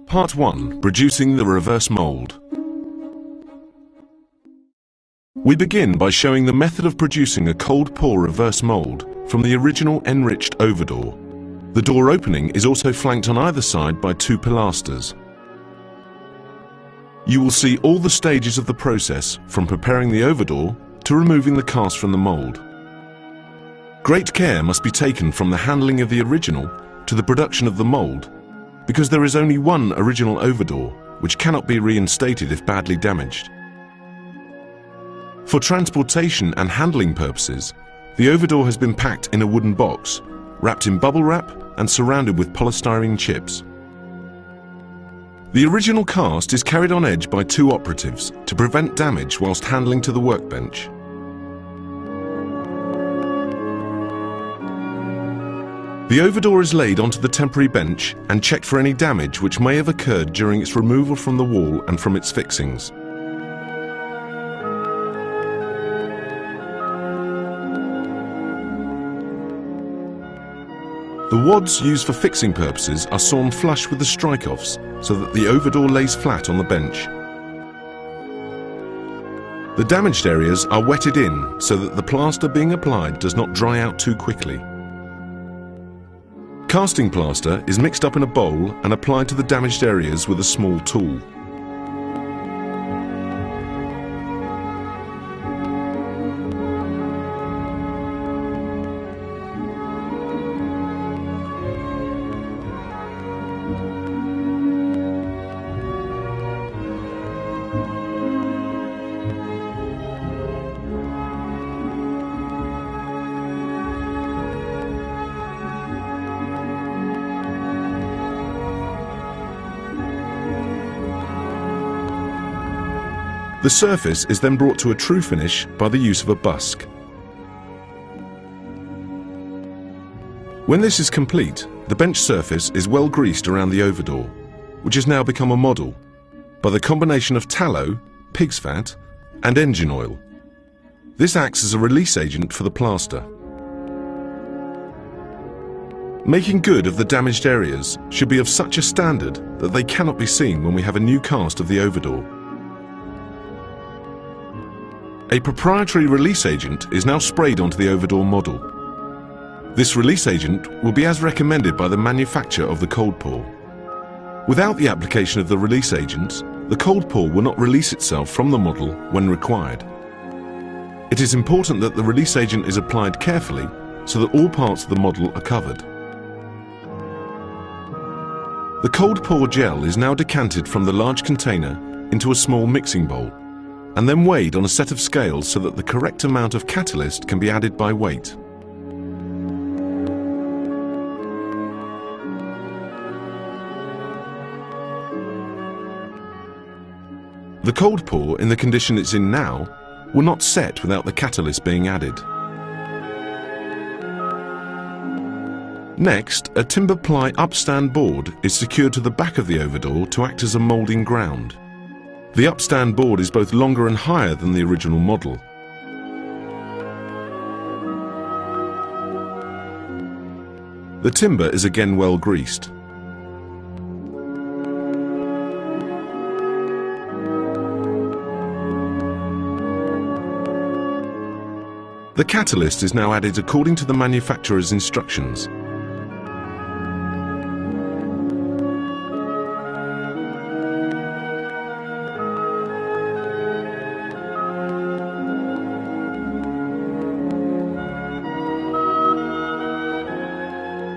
Part 1. Producing the reverse mould. We begin by showing the method of producing a cold pour reverse mould from the original enriched overdoor. The door opening is also flanked on either side by 2 pilasters. You will see all the stages of the process, from preparing the overdoor to removing the cast from the mould. Great care must be taken from the handling of the original to the production of the mould, because there is only one original overdoor, which cannot be reinstated if badly damaged. For transportation and handling purposes, the overdoor has been packed in a wooden box, wrapped in bubble wrap and surrounded with polystyrene chips. The original cast is carried on edge by 2 operatives to prevent damage whilst handling to the workbench. The overdoor is laid onto the temporary bench and checked for any damage which may have occurred during its removal from the wall and from its fixings. The wads used for fixing purposes are sawn flush with the strike-offs so that the overdoor lays flat on the bench. The damaged areas are wetted in so that the plaster being applied does not dry out too quickly. Casting plaster is mixed up in a bowl and applied to the damaged areas with a small tool. The surface is then brought to a true finish by the use of a busk. When this is complete, the bench surface is well greased around the overdoor, which has now become a model, by the combination of tallow, pig's fat, and engine oil. This acts as a release agent for the plaster. Making good of the damaged areas should be of such a standard that they cannot be seen when we have a new cast of the overdoor. A proprietary release agent is now sprayed onto the overdoor model. This release agent will be as recommended by the manufacturer of the cold pour. Without the application of the release agent, the cold pour will not release itself from the model when required. It is important that the release agent is applied carefully so that all parts of the model are covered. The cold pour gel is now decanted from the large container into a small mixing bowl, and then weighed on a set of scales so that the correct amount of catalyst can be added by weight. The cold pour, in the condition it's in now, will not set without the catalyst being added. Next, a timber ply upstand board is secured to the back of the overdoor to act as a moulding ground. The upstand board is both longer and higher than the original model. The timber is again well greased. The catalyst is now added according to the manufacturer's instructions.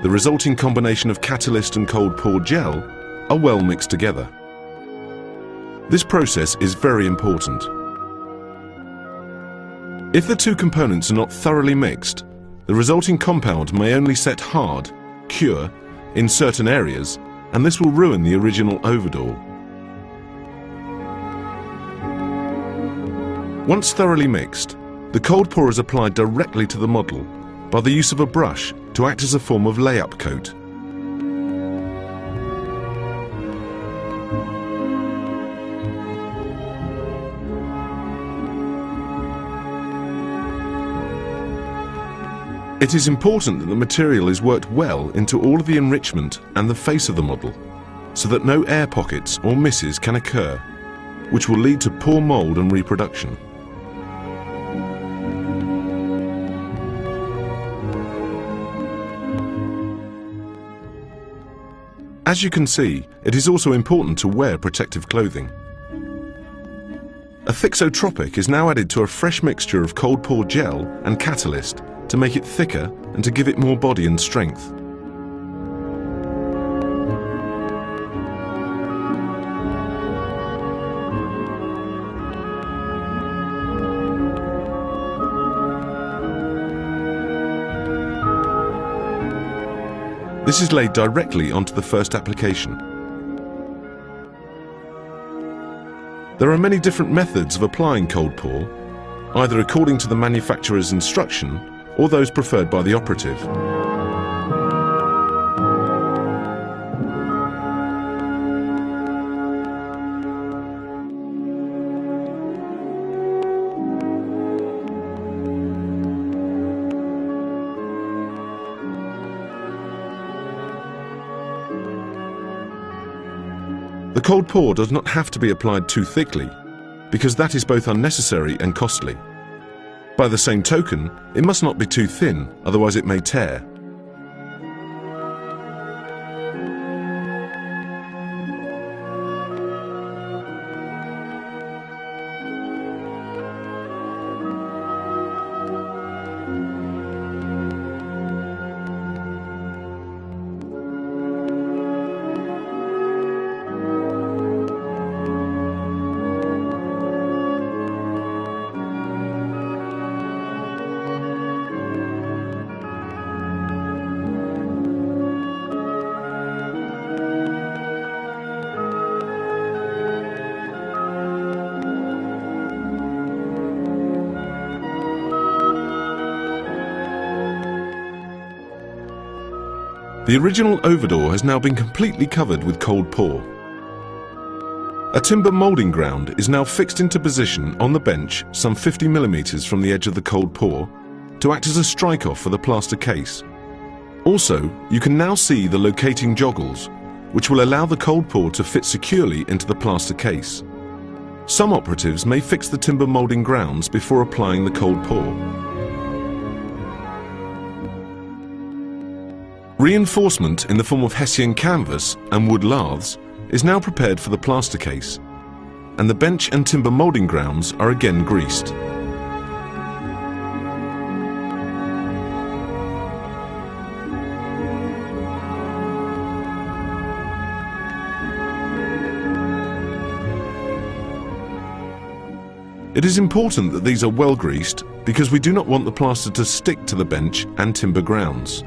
The resulting combination of catalyst and cold pour gel are well mixed together. This process is very important. If the 2 components are not thoroughly mixed, the resulting compound may only set hard, cure, in certain areas, and this will ruin the original overdoor. Once thoroughly mixed, the cold pour is applied directly to the model by the use of a brush to act as a form of lay-up coat. It is important that the material is worked well into all of the enrichment and the face of the model, so that no air pockets or misses can occur, which will lead to poor mould and reproduction. As you can see, it is also important to wear protective clothing. A thixotropic is now added to a fresh mixture of cold pour gel and catalyst to make it thicker and to give it more body and strength. This is laid directly onto the first application. There are many different methods of applying cold pour, either according to the manufacturer's instruction or those preferred by the operative. The cold pour does not have to be applied too thickly, because that is both unnecessary and costly. By the same token, it must not be too thin, otherwise it may tear. The original overdoor has now been completely covered with cold pour. A timber moulding ground is now fixed into position on the bench some 50 mm from the edge of the cold pour to act as a strike-off for the plaster case. Also, you can now see the locating joggles, which will allow the cold pour to fit securely into the plaster case. Some operatives may fix the timber moulding grounds before applying the cold pour. Reinforcement in the form of Hessian canvas and wood laths is now prepared for the plaster case, and the bench and timber moulding grounds are again greased. It is important that these are well greased because we do not want the plaster to stick to the bench and timber grounds.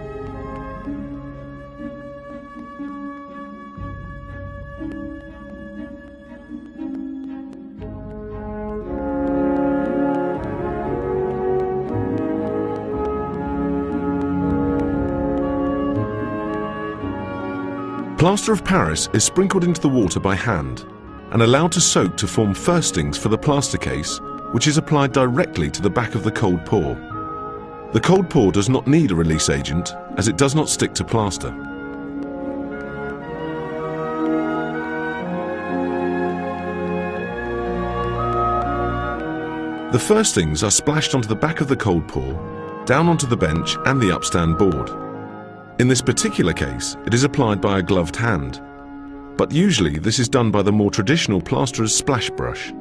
Plaster of Paris is sprinkled into the water by hand and allowed to soak to form firstings for the plaster case, which is applied directly to the back of the cold pour. The cold pour does not need a release agent as it does not stick to plaster. The firstings are splashed onto the back of the cold pour, down onto the bench and the upstand board. In this particular case, it is applied by a gloved hand, but usually this is done by the more traditional plasterer's splash brush.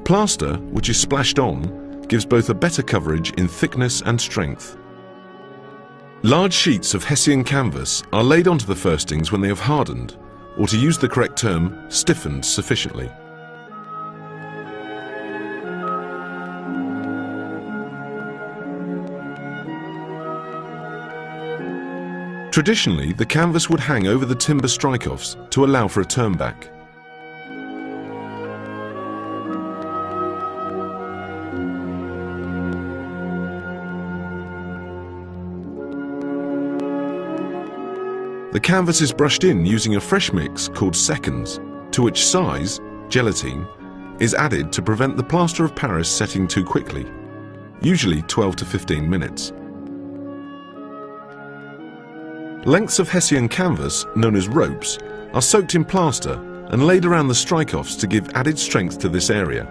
Plaster, which is splashed on, gives both a better coverage in thickness and strength. Large sheets of Hessian canvas are laid onto the firstings when they have hardened, or to use the correct term, stiffened sufficiently. Traditionally, the canvas would hang over the timber strike-offs to allow for a turnback. The canvas is brushed in using a fresh mix called seconds, to which size, gelatine, is added to prevent the plaster of Paris setting too quickly, usually 12 to 15 minutes. Lengths of Hessian canvas, known as ropes, are soaked in plaster and laid around the strike-offs to give added strength to this area.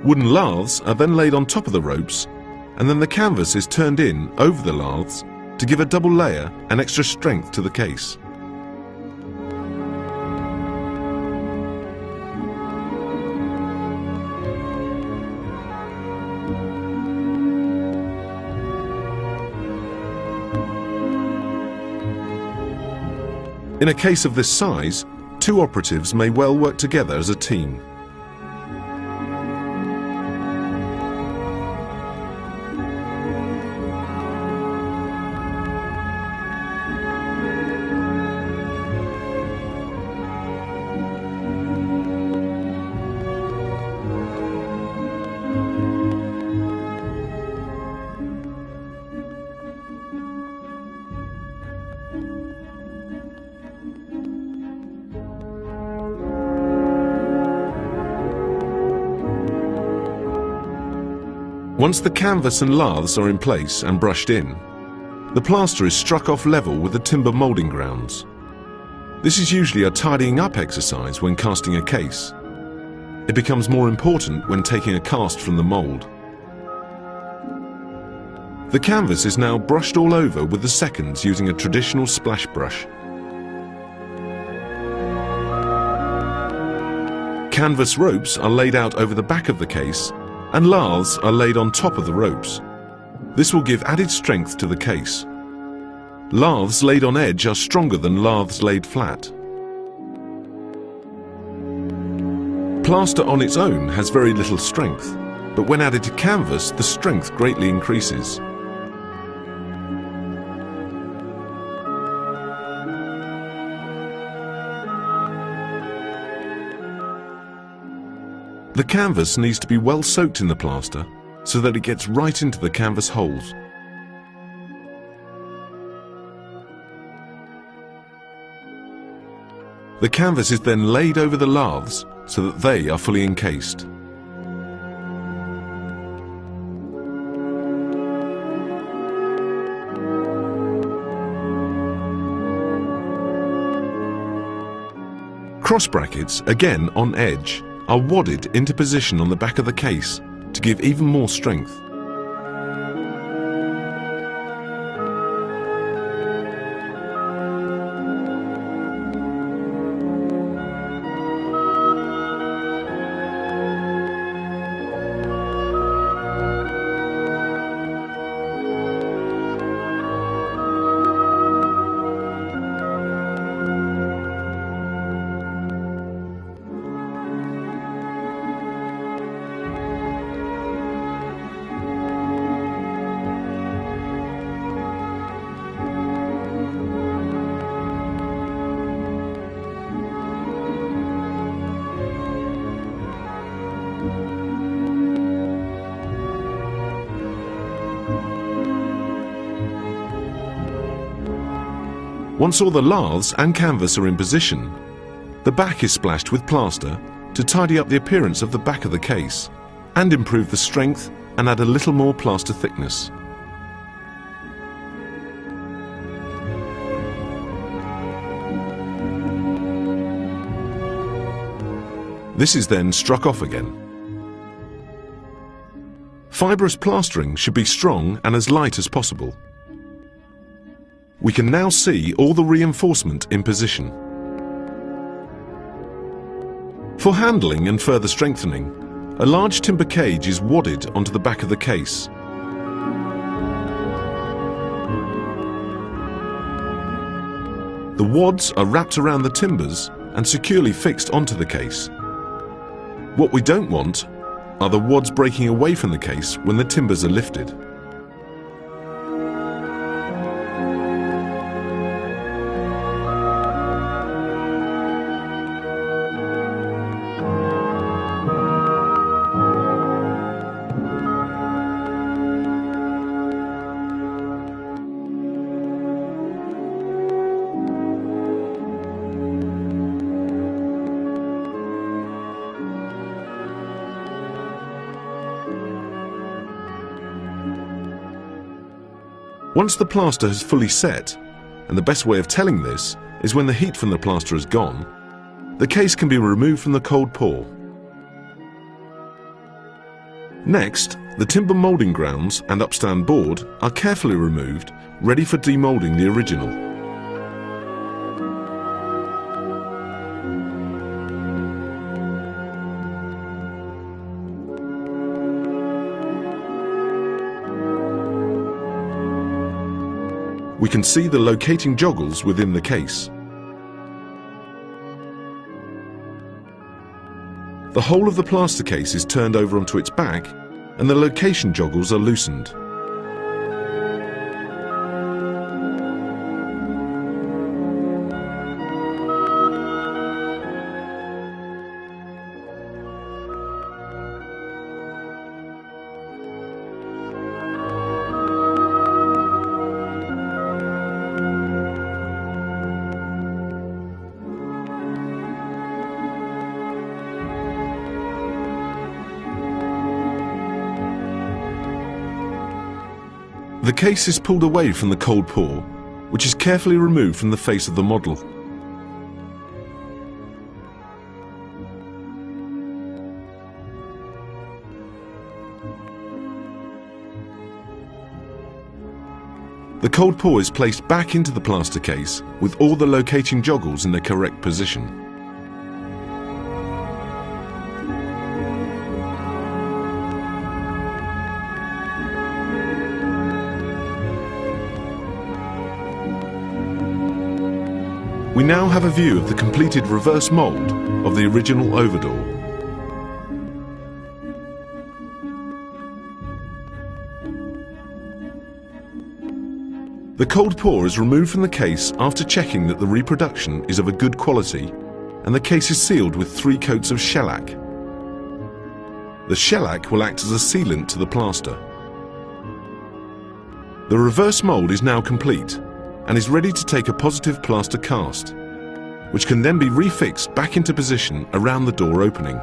Wooden laths are then laid on top of the ropes, and then the canvas is turned in over the laths to give a double layer and extra strength to the case. In a case of this size, two operatives may well work together as a team. Once the canvas and laths are in place and brushed in, the plaster is struck off level with the timber moulding grounds. This is usually a tidying up exercise when casting a case. It becomes more important when taking a cast from the mould. The canvas is now brushed all over with the seconds using a traditional splash brush. Canvas ropes are laid out over the back of the case, and laths are laid on top of the ropes. This will give added strength to the case. Laths laid on edge are stronger than laths laid flat. Plaster on its own has very little strength, but when added to canvas, the strength greatly increases. The canvas needs to be well soaked in the plaster so that it gets right into the canvas holes. The canvas is then laid over the laths so that they are fully encased. Cross brackets, again on edge, are wadded into position on the back of the case to give even more strength. Once all the laths and canvas are in position, the back is splashed with plaster to tidy up the appearance of the back of the case and improve the strength and add a little more plaster thickness. This is then struck off again. Fibrous plastering should be strong and as light as possible. We can now see all the reinforcement in position. For handling and further strengthening, a large timber cage is wadded onto the back of the case. The wads are wrapped around the timbers and securely fixed onto the case. What we don't want are the wads breaking away from the case when the timbers are lifted. Once the plaster has fully set, and the best way of telling this is when the heat from the plaster is gone, the case can be removed from the cold pour. Next, the timber moulding grounds and upstand board are carefully removed, ready for demoulding the original. We can see the locating joggles within the case. The whole of the plaster case is turned over onto its back and the location joggles are loosened. The case is pulled away from the cold pour, which is carefully removed from the face of the model. The cold pour is placed back into the plaster case with all the locating joggles in the correct position. We now have a view of the completed reverse mould of the original overdoor. The cold pour is removed from the case after checking that the reproduction is of a good quality, and the case is sealed with 3 coats of shellac. The shellac will act as a sealant to the plaster. The reverse mould is now complete and is ready to take a positive plaster cast, which can then be refixed back into position around the door opening.